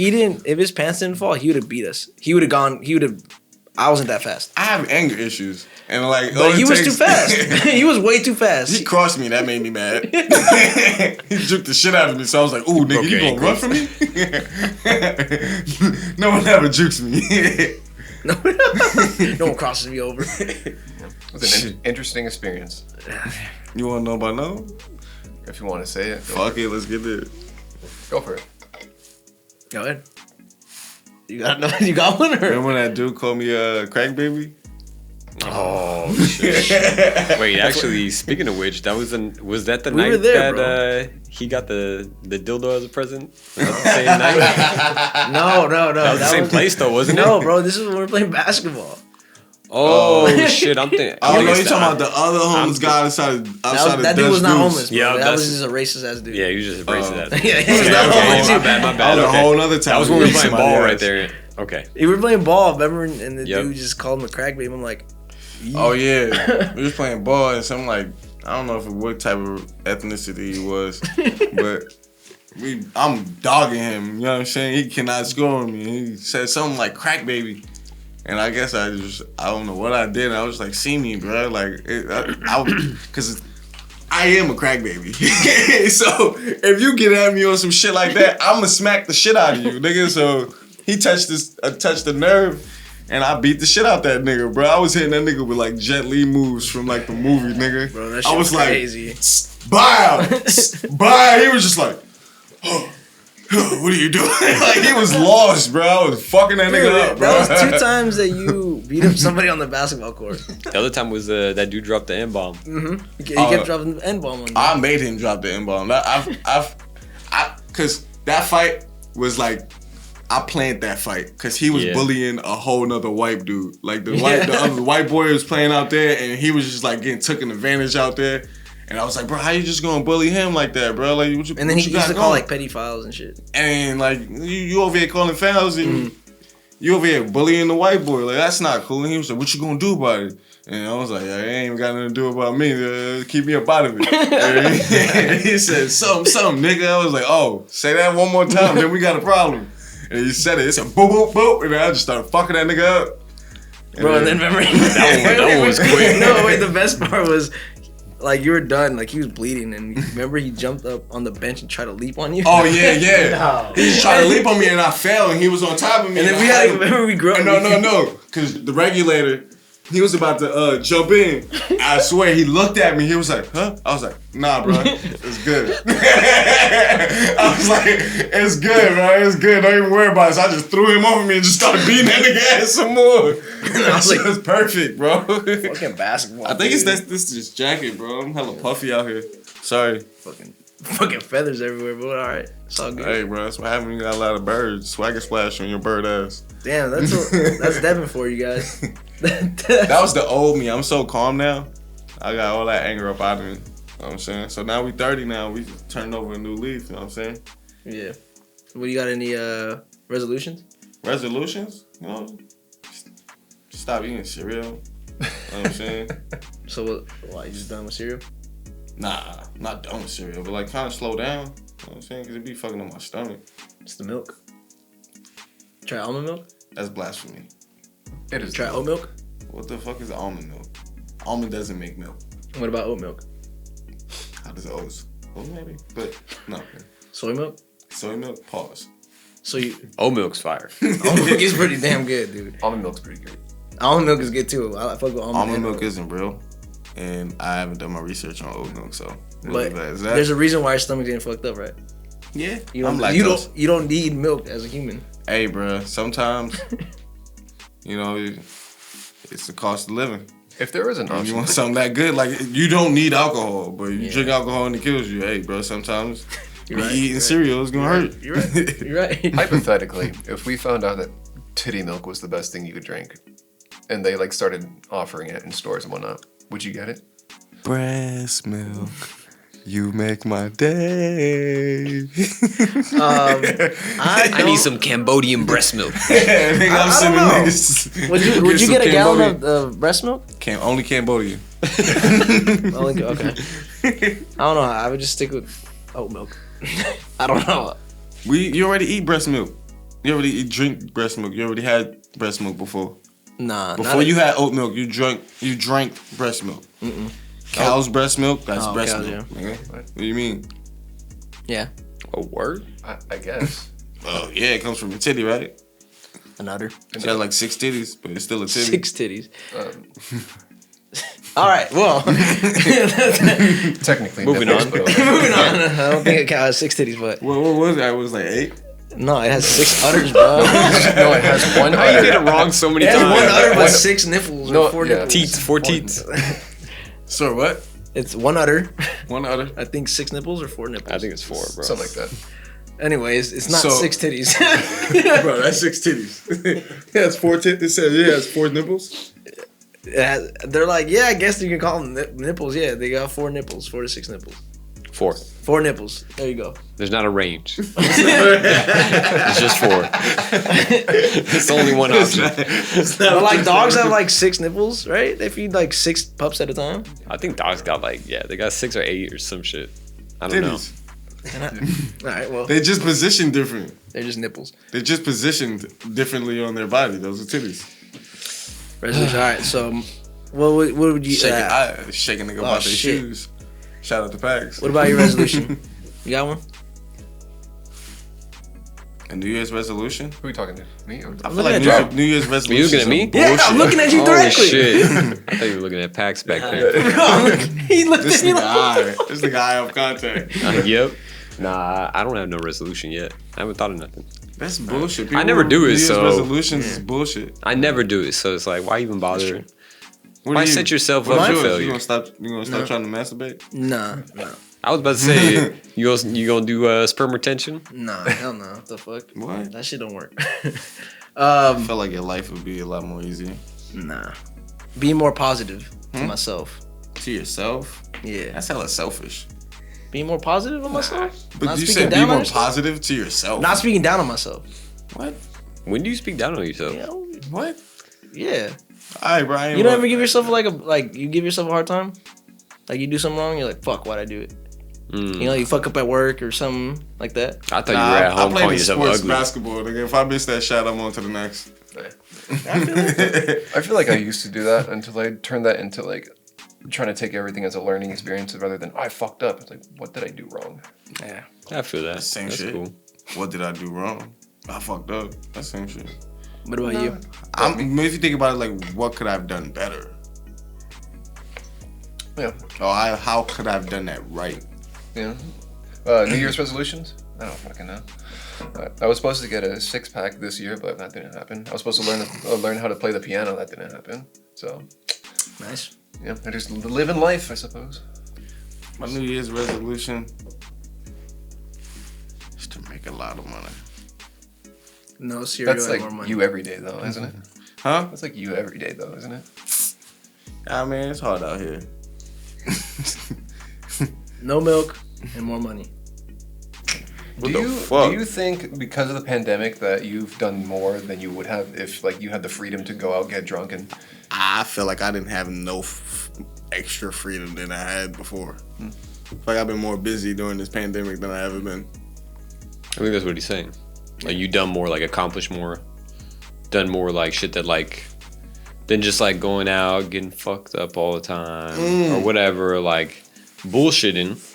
his pants didn't fall, he would have beat us. I wasn't that fast. I have anger issues. And like, But he was too fast. He was way too fast. He crossed me. That made me mad. He juked the shit out of me. So I was like, ooh, nigga, you gonna run from me? No one ever jukes me. No one crosses me over. It was an interesting experience. You wanna know about no? If you want to say it, Fuck it, let's get it. go for it. Go ahead. You got one or? Remember when that dude called me a crack baby? Oh shit! Wait, actually, speaking of which, was that the We night were there, that he got the dildo as a present? Was that the same night? No. That was the same place though, wasn't it? No, bro. This is when we were playing basketball. Oh shit! I'm thinking. Oh no, you talking about the other homeless guy outside the That dude was not Dutch homeless, bro. Yeah, that that's- was just a racist ass dude. Yeah, you just racist that. Yeah, he was Okay, not okay, homeless. my bad. That was Okay. a whole other time. That was when we were playing Somebody ball else. right there. Okay. We were playing ball, remember? And the Yep. dude just called him a crack baby. I'm like, Oh yeah, we was playing ball and some like I don't know what type of ethnicity he was, but I'm dogging him. You know what I'm saying? He cannot score on me. He said something like "crack baby," and I guess I don't know what I did. I was like, "See me, bro," like because I am a crack baby. So if you get at me on some shit like that, I'ma smack the shit out of you, nigga. So he touched the nerve. And I beat the shit out that nigga, bro. I was hitting that nigga with like Jet Li moves from like the movie, nigga. bro, that shit I was crazy. like, bye, bye. He was just like, what are you doing? Like he was lost, bro. I was fucking that nigga up, bro. That was 2 times that you beat up somebody on the basketball court. The other time was that dude dropped the N bomb. He kept dropping the N-bomb on you. I made him drop the N-bomb. Cause that fight was like, I planned that fight because he was bullying a whole nother white dude. Like the other white boy was playing out there, and he was just like getting taken advantage out there. And I was like, bro, how you just gonna bully him like that, bro? Like, what you? And then what he you used to got call going? like petty files and shit. And like you over here calling fouls and you over here bullying the white boy. Like that's not cool. And he was like, what you gonna do about it? And I was like, yeah, it ain't even got nothing to do about me. Keep me up out of it. And he said, something, nigga. I was like, oh, say that one more time, then we got a problem. And he said it. It said boop, boop, boop. And then I just started fucking that nigga up. Bro, and then remember that one was quick. No, wait, the best part was like you were done, like he was bleeding, and remember he jumped up on the bench and tried to leap on you. Oh, yeah. No. He just tried to leap on me and I fell and he was on top of me. And then I we had had, remember we grew up. No. Because the regulator, he was about to jump in. I swear, he looked at me. He was like, huh? I was like, nah, bro. It's good. I was like, it's good, bro. It's good. Don't even worry about it. So I just threw him over me and just started beating that nigga ass some more. That shit was perfect, bro. Fucking basketball. I think dude. this is jacket, bro. I'm hella puffy out here. Sorry. Fucking feathers everywhere, but alright. It's all good. Hey, bro. That's what happened when you got a lot of birds. Swagger splash on your bird ass. Damn, that's Devin for you guys. That was the old me. I'm so calm now. I got all that anger up out of me. You know what I'm saying? So now we 30 now. We turned over a new leaf. You know what I'm saying? Yeah. What, you got any resolutions? Resolutions? You know? Stop eating cereal. You know what I'm saying? So why you just done with cereal? Nah, not done with cereal, but like kind of slow down. You know what I'm saying? Because it be fucking up my stomach. It's the milk. Try almond milk? That's blasphemy. It is. Try oat milk? What the fuck is almond milk? Almond doesn't make milk. What about oat milk? How does oats? Oh, maybe. But no. Soy milk? Soy milk, pause. So you Oat milk's fire. almond milk is pretty damn good, dude. Almond milk's pretty good. Almond milk is good too. I fuck with almond Almond milk. milk isn't real. And I haven't done my research on oat milk, so. But Is there's a reason why your stomach getting fucked up, right? yeah. You I'm don't, lactose. you don't need milk as a human. Hey, bro. Sometimes, you know, it's the cost of living. If there was an If option, you want something that good, like you don't need alcohol, but you Yeah. drink alcohol and it kills you. Hey, bro. Sometimes You're right, eating you're right. cereal is gonna hurt. You're right. You're right. hypothetically, if we found out that titty milk was the best thing you could drink, and they like started offering it in stores and whatnot, would you get it? Breast milk. You make my day. I need some Cambodian breast milk. Nigga, I'm I sending don't know. niggas. Would you some get a gallon Cambodian- of breast milk? Only Cambodian. Okay. I don't know. I would just stick with oat milk. I don't know. You already eat breast milk. You already drink breast milk. You already had breast milk before. Nah. Before you had oat milk, you drank breast milk. Cow's breast milk, that's Oh, breast cows, milk. Nigga. What do you mean? Yeah. A word? I guess. Oh yeah, it comes from a titty, right? An udder. She has like 6 titties, but it's still a titty. 6 titties. Um, All right. Well. technically. Moving nipples, on. but okay. Moving on. I don't think a cow has 6 titties, but What was that? It was like 8? no, it has 6 udders, bro. No, it has one How you udder. did it wrong so many It has times? one udder One- but 6 nipples No, or 4 yeah. nipples. Teats, 4 teats. So what? It's one udder. One other. I think 6 nipples or 4 nipples. I think it's 4, bro. Something like that. Anyways, it's not So- 6 titties. Bro, that's 6 titties. It has 4 titties. It says it has 4 nipples. They're like, yeah, I guess you can call them nipples. Yeah, they got 4 nipples, 4 to 6 nipples. 4. 4 nipples. There you go. There's not a range. It's just 4. It's only one option. But like dogs have like 6 nipples, right? They feed like 6 pups at a time. I think dogs got they got 6 or 8 or some shit. I don't know. Titties. All right, well, They just positioned different. they're just nipples. They're just positioned differently on their body. Those are titties. Resolution. All right, so what would you? Shaking nigga about their shit. shoes. Shout out to Pags. What about your resolution? You got one? A New Year's resolution? Who are you talking to? Me or I feel looking like at New Year's resolution. looking at me? Yeah, I'm looking at you Oh directly. shit! I thought you were looking at Pax back there. He looked This at me nigga like, eye. This nigga eye off contact. Yep. Nah, I don't have no resolution yet. I haven't thought of nothing. That's bullshit. I never do it, New Year's so- resolutions is bullshit. I never do it, so it's like, why even bother? What Why do you- set yourself what's up for yours? failure? You gonna stop? You gonna stop trying to masturbate? nah. I was about to say, you gonna do sperm retention? Nah, hell no. What the fuck? What? That shit don't work. I feel like your life would be a lot more easier. Nah. Be more positive to myself. To yourself? Yeah. That's hella selfish. Be more positive on myself? But Not you speaking said be down on more yourself? positive to yourself. Not speaking down on myself. What? When do you speak down on yourself? You know? What? Yeah. All right, Brian. You don't ever give yourself you give yourself a hard time? Like you do something wrong, you're like, fuck, why'd I do it? You know, you fuck up at work or something like that. I thought you were at home I calling played yourself sports ugly. basketball. Nigga. If I miss that shot, I'm on to the next. I feel like I used to do that until I turned that into like trying to take everything as a learning experience rather than I fucked up. It's like, what did I do wrong? Yeah. I feel that. Same That's shit. cool. What did I do wrong? I fucked up. That's the same shit. What about you? If you think about it, like, what could I have done better? Yeah. Or how could I have done that right? Yeah. New Year's resolutions? I don't fucking know. I was supposed to get a 6-pack this year, but that didn't happen. I was supposed to learn how to play the piano. That didn't happen. So, Nice. yeah, I just live in life, I suppose. My New Year's resolution is to make a lot of money. No cereal That's and like more money. you every day, though, isn't it? Huh? That's like you every day, though, isn't it? I mean, it's hard out here. No milk and more money. What do the you fuck? do you think because of the pandemic that you've done more than you would have if like you had the freedom to go out, get drunk, and I feel like I didn't have no extra freedom than I had before. I feel like I've been more busy during this pandemic than I ever been. I think that's what he's saying. Like you done more, like accomplished more, done more like shit that like than just like going out getting fucked up all the time or whatever, like bullshitting.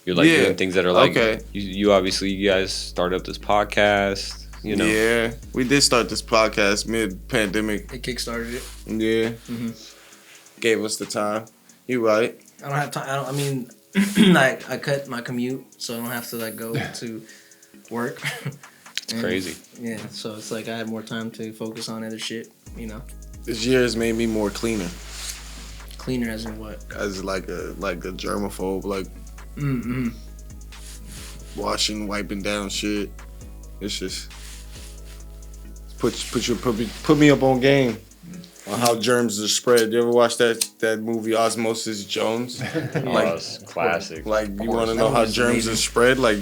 You're like Yeah. doing things that are like Okay. you obviously you guys started up this podcast, you know. Yeah, we did start this podcast mid-pandemic. It kickstarted it. Yeah, gave us the time. You right? I don't have time. I mean, like I cut my commute, so I don't have to like go to work. It's crazy. Yeah, so it's like I have more time to focus on other shit. You know, This year has made me more cleaner. cleaner as in what? As like a germaphobe, like washing, wiping down shit. It's just put me up on game. on how germs are spread. You ever watch that movie Osmosis Jones? It's classic. Like you want to know how germs are spread? Like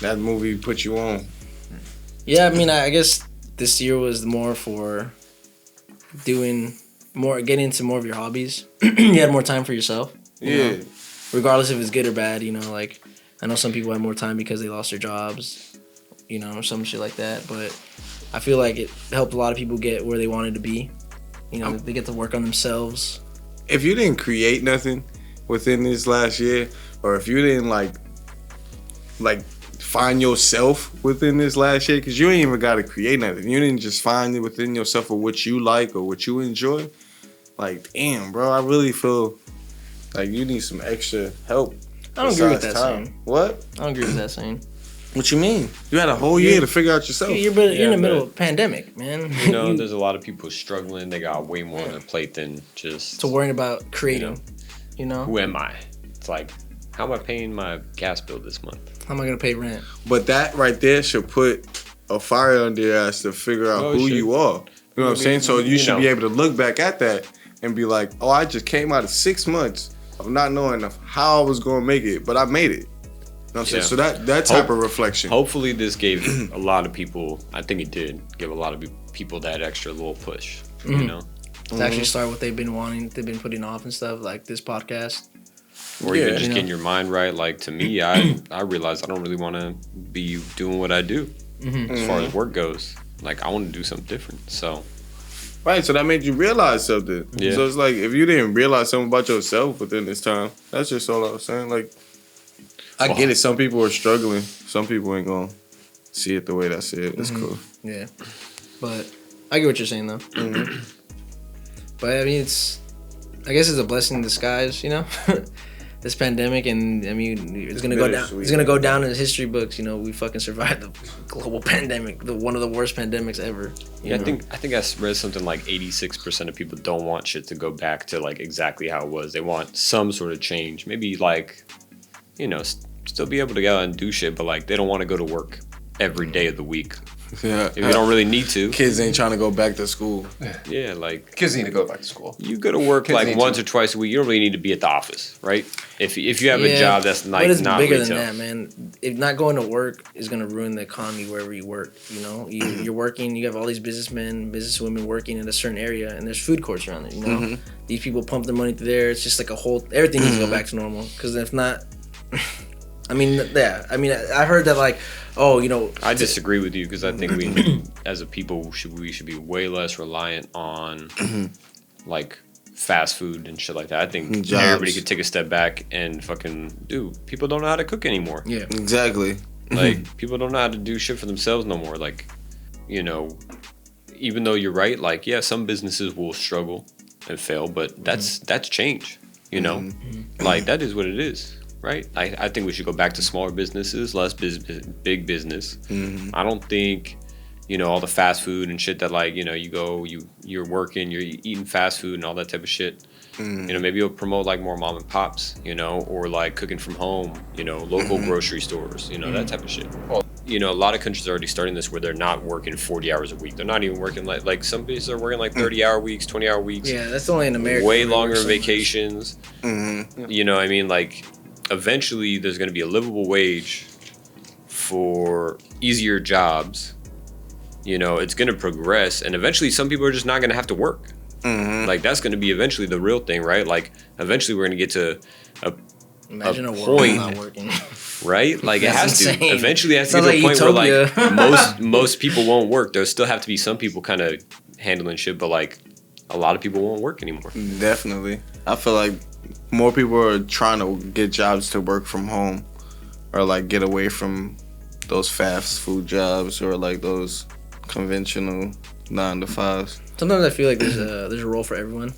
that movie put you on. Yeah, I mean, I guess this year was more for getting into more of your hobbies. You had more time for yourself. You know? Regardless if it's good or bad, like I know some people had more time because they lost their jobs, or some shit like that. But I feel like it helped a lot of people get where they wanted to be. They get to work on themselves. If you didn't create nothing within this last year, or if you didn't like find yourself within this last year, because you ain't even got to create nothing. You didn't just find it within yourself or what you like or what you enjoy. Like, damn, bro, I really feel like you need some extra help. I don't agree with that saying. What? I don't agree with that saying. What you mean? You had a whole year to figure out yourself. You're in the middle of a pandemic, man. There's a lot of people struggling. They got way more on their plate than just... to worrying about creating, Who am I? It's like, how am I paying my gas bill this month? How am I going to pay rent? But that right there should put a fire under your ass to figure out who you are. You know what I'm saying? So you should be able to look back at that and be like, oh, I just came out of 6 months of not knowing how I was going to make it, but I made it. You know what I'm saying? So that type of reflection. Hopefully this gave a lot of people, I think it did, give a lot of people that extra little push, To actually start what they've been wanting, they've been putting off and stuff, like this podcast. Or even just getting your mind right. Like, to me, I realized I don't really want to be doing what I do as far as work goes. Like, I want to do something different, so... Right, so that made you realize something. Yeah. So it's like, if you didn't realize something about yourself within this time, that's just all I was saying. Like, I get it. Some people are struggling. Some people ain't gonna see it the way I see it. That's cool. Yeah. But I get what you're saying, though. But, I mean, I guess it's a blessing in disguise, this pandemic, and I mean, it's gonna go down. It's gonna go down in the history books. We fucking survived the global pandemic, one of the worst pandemics ever. I think I read something like 86% of people don't want shit to go back to like exactly how it was. They want some sort of change. Maybe like, still be able to go out and do shit, but like they don't want to go to work every day of the week. Yeah, if you don't really need to. Kids ain't trying to go back to school. Yeah, like Kids need to go back to school. You go to work like once or twice a week. You don't really need to be at the office, right? If you have a job that's like but it's not bigger retail. than that, man. If not going to work is gonna ruin the economy wherever you work. You're working. You have all these businessmen, businesswomen working in a certain area, and there's food courts around there. These people pump their money through there. It's just like everything needs to go back to normal. Because if not, I mean, I heard that like, I disagree with you because I think we, as a people, we should be way less reliant on like fast food and shit like that. I think everybody could take a step back and people don't know how to cook anymore. Yeah, exactly. Like people don't know how to do shit for themselves no more. Like, even though you're right, like some businesses will struggle and fail, but that's change. Like that is what it is. Right, I think we should go back to smaller businesses, less big business. I don't think, all the fast food and shit that like, you're working, you're eating fast food and all that type of shit. Maybe you'll promote like more mom and pops, or like cooking from home, local grocery stores, that type of shit. A lot of countries are already starting this where they're not working 40 hours a week. They're not even working like some places are working like 30-hour weeks, 20-hour weeks. Yeah, that's only in America. Way longer vacations. I mean, like. Eventually, there's going to be a livable wage for easier jobs. It's going to progress, and eventually, some people are just not going to have to work. Like that's going to be eventually the real thing, right? Like eventually, we're going to get to Imagine a world point, not working. Right? Like it has insane. to. Eventually, it has to get to a point where like most people won't work. There'll still have to be some people kind of handling shit, but like a lot of people won't work anymore. Definitely, I feel like. More people are trying to get jobs to work from home or like get away from those fast food jobs or like those conventional 9 to 5s. Sometimes I feel like there's a role for everyone.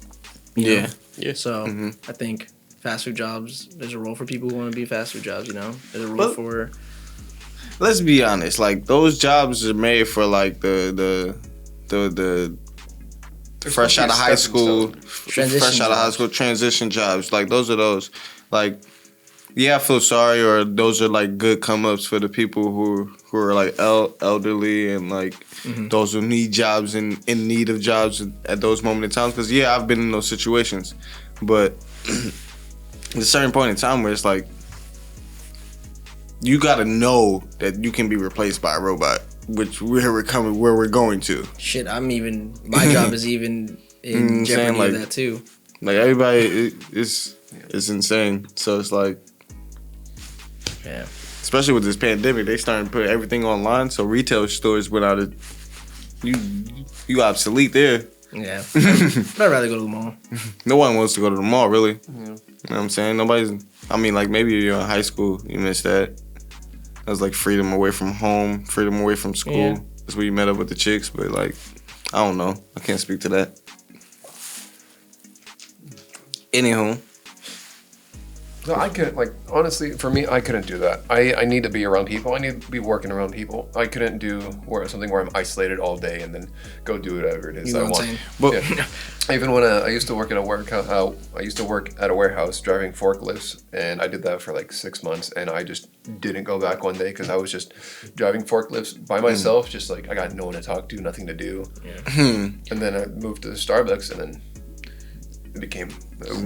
Yeah. So I think fast food jobs, there's a role for people who want to be fast food jobs, There's a role for... Let's be honest, like those jobs are made for like the fresh out of high school transition jobs. Like those are those. Like I feel sorry, or those are like good come ups for the people who are like elderly and like those who need jobs and in need of jobs at those moments in times. Because I've been in those situations, but at a certain point in time where it's like you gotta know that you can be replaced by a robot, which where we're going to. Shit, my job is even in jeopardy like, of that too. Like everybody is insane. So it's like, yeah. Especially with this pandemic, they starting to put everything online. So retail stores went out of you obsolete there. Yeah, I'd rather go to the mall. No one wants to go to the mall, really. Yeah. You know what I'm saying? Like maybe you're in high school, you missed that. That was like freedom away from home, freedom away from school. Yeah. That's where you met up with the chicks, but like, I don't know. I can't speak to that. Anywho. No, I couldn't, like, honestly, for me, I couldn't do that. I need to be around people. I need to be working around people. I couldn't do something where I'm isolated all day and then go do whatever it is I want. But even when I used to work at a warehouse driving forklifts, and I did that for like 6 months, and I just didn't go back one day because I was just driving forklifts by myself, just like I got no one to talk to, nothing to do. Yeah. And then I moved to Starbucks, and then it became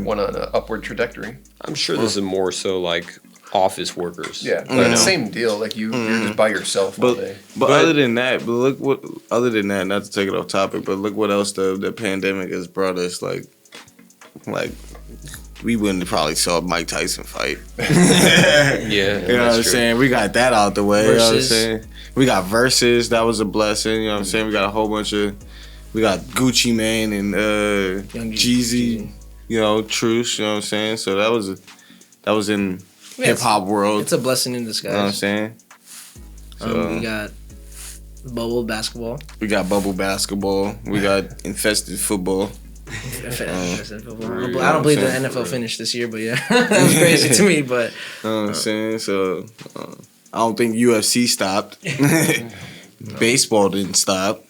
one on an upward trajectory. I'm sure this is more so like office workers. Yeah, like same deal. Like you're just by yourself all day. But other than that, not to take it off topic, but look what else the pandemic has brought us. Like we wouldn't have probably saw Mike Tyson fight. Yeah, you know what I'm saying? We got that out the way. Versus. You know what I'm saying? We got Versus. That was a blessing. You know what I'm saying? We got a whole bunch of. We got Gucci Mane and Jeezy, you know, Truce, you know what I'm saying? So that was in hip hop world. It's a blessing in disguise. You know what I'm saying? So, we got bubble basketball. We got bubble basketball. We got infested football. I don't believe the NFL finished this year, but yeah, that was crazy to me. But you know what I'm saying? So I don't think UFC stopped. Baseball didn't stop.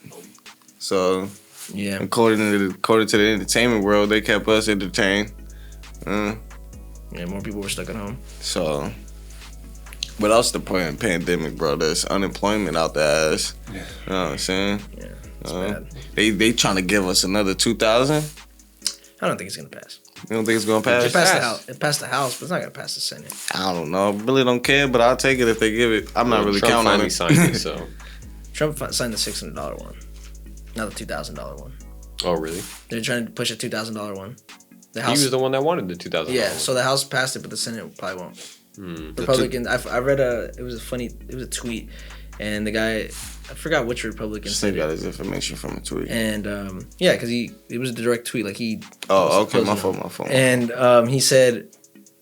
So, yeah. According to the entertainment world, they kept us entertained. Yeah, more people were stuck at home. So, what else the point of the pandemic, bro? There's unemployment out the ass. Yeah. You know what I'm saying? Yeah, it's bad. They trying to give us another 2,000. I don't think it's gonna pass. You don't think it's gonna pass? It passed the House, but it's not gonna pass the Senate. I don't know. I really don't care, but I'll take it if they give it. I'm not really counting on it. Signed it, so. Trump signed the $600 one. Not the $2,000 one. Oh, really? They're trying to push a $2,000 one. The House, he was the one that wanted the $2,000. Yeah, so the House passed it, but the Senate probably won't. Republicans. I read it was a tweet, and the guy, I forgot which Republican said got his information from a tweet. And because it was a direct tweet, like he. Oh, okay, my phone. And he said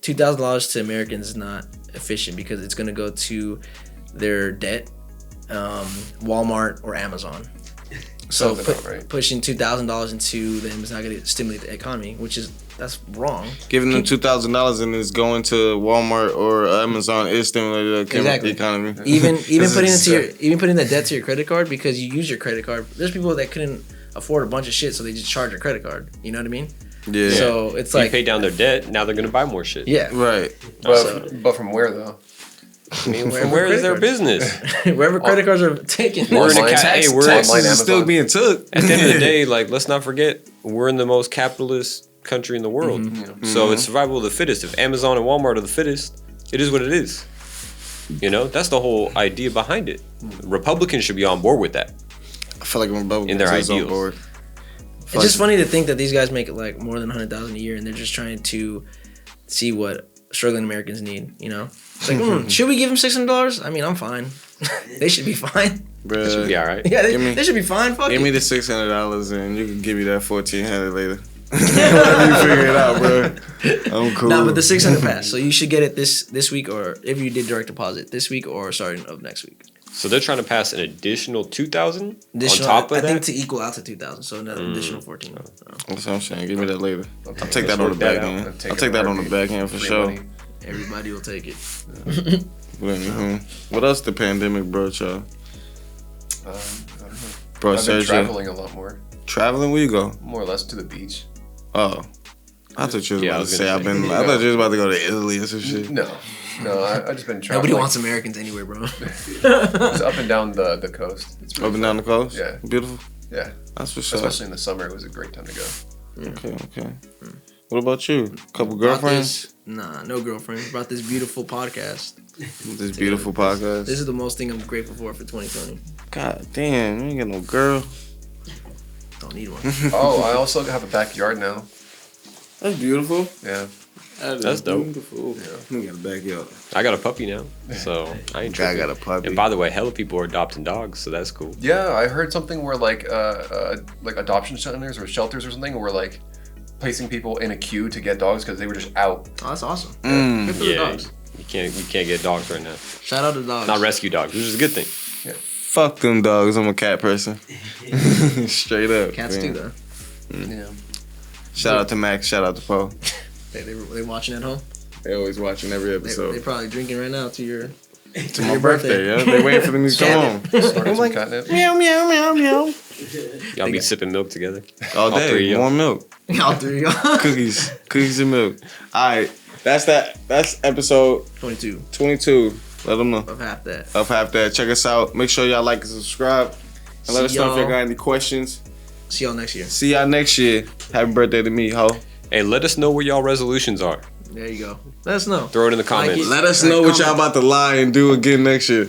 $2,000 to Americans is not efficient because it's going to go to their debt, Walmart or Amazon. So pushing $2,000 into them is not going to stimulate the economy, that's wrong. Giving them $2,000 and it's going to Walmart or Amazon is stimulating the economy. Even putting the debt to your credit card because you use your credit card. There's people that couldn't afford a bunch of shit, so they just charge their credit card. You know what I mean? Yeah. So it's like you pay down their debt. Now they're going to buy more shit. Yeah. Right. But from where though? I mean, where is their business? Wherever credit cards are taken. Taxes are still being took. At the end of the day, like, let's not forget, we're in the most capitalist country in the world. Mm-hmm. So it's survival of the fittest. If Amazon and Walmart are the fittest, it is what it is. You know, that's the whole idea behind it. Republicans should be on board with that. I feel like Republicans in their ideals. On board. It's just funny to think that these guys make like more than $100,000 a year, and they're just trying to see what struggling Americans need. You know. It's like, should we give them $600? I mean, I'm fine. They should be fine. Bruh. They should be all right. Yeah, they should be fine. Fuck give me the $600 and you can give me that $1,400 later. Whatever you figure it out, bro. I'm cool. No, but the $600 pass. So you should get it this week, or if you did direct deposit this week or starting of next week. So they're trying to pass an additional 2,000 on top of that? I think to equal out to 2,000, so another additional 14. That's what I'm saying. Give me that later. I'll take that on the back end. I'll take that on the back end for sure. Money. Everybody will take it. What else the pandemic brought y'all? I don't know. Bro, I've been traveling a lot more. Traveling? Where you go? More or less to the beach. Oh. I thought you was Yeah, I about was to say gonna I've say. been. I thought you was about to go to Italy or some shit. No, I just been traveling. Nobody wants Americans anyway, bro. Just up and down the coast. It's really Up and down the coast. Yeah. Beautiful. Yeah, That's for sure. especially in the summer, it was a great time to go. Okay. What about you? Couple Brought girlfriends? Nah, no girlfriends. Brought this beautiful podcast. This beautiful podcast. This is the most thing I'm grateful for 2020. God damn, you ain't got no girl. Don't need one. Oh, I also have a backyard now. That's beautiful. Yeah. That's dope. Beautiful. Yeah. We got a backyard. I got a puppy now, so I ain't I tripping. got a puppy. And by the way, hella people are adopting dogs, so that's cool. Yeah, I heard something where like adoption centers or shelters or something were like placing people in a queue to get dogs because they were just out. Oh, that's awesome. Mm. Good for the Yeah, dogs. you can't get dogs right now. Shout out to dogs. Not rescue dogs, which is a good thing. Fuck them dogs. I'm a cat person. Straight up. Cats man. too, though. Yeah. Shout out to Max. Shout out to Poe. They watching at home. They always watching every They episode. probably drinking right now to your to my birthday, yeah. They waiting for me to come home. Snorting some catnip. Meow, meow, meow, meow. Y'all be sipping milk together. All All three day. of Warm milk. all three. Cookies and milk. All right. That's that. That's episode 22 22. Let them know. of half that. Up half that. Check us out. Make sure y'all like and subscribe. And let us See know if y'all y'all. got any questions. See y'all next year. See y'all next year. Happy birthday to me, ho. Hey, let us know where y'all resolutions are. There you go. Let us know. Throw it in the comments. it. Let us know what y'all about to lie and do again next year.